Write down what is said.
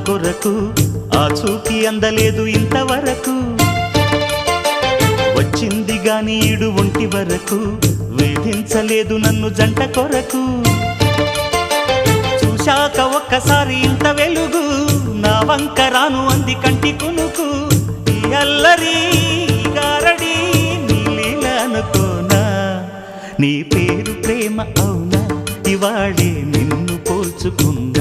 కొరకు ఆ చూకి అందలేదు ఇంతవరకు వచ్చింది గాని ఈడు ఒంటి వరకు వేధించలేదు నన్ను జంట కొరకు చూశాక ఒక్కసారి ఇంత వెలుగు నా వంక రాను అంది కంటి కునుకు ఈ అల్లరి గారడి నీలీలనుకోనా నీ పేరు ప్రేమ అవునా ఇవాళే నిన్ను పోల్చుకున్నా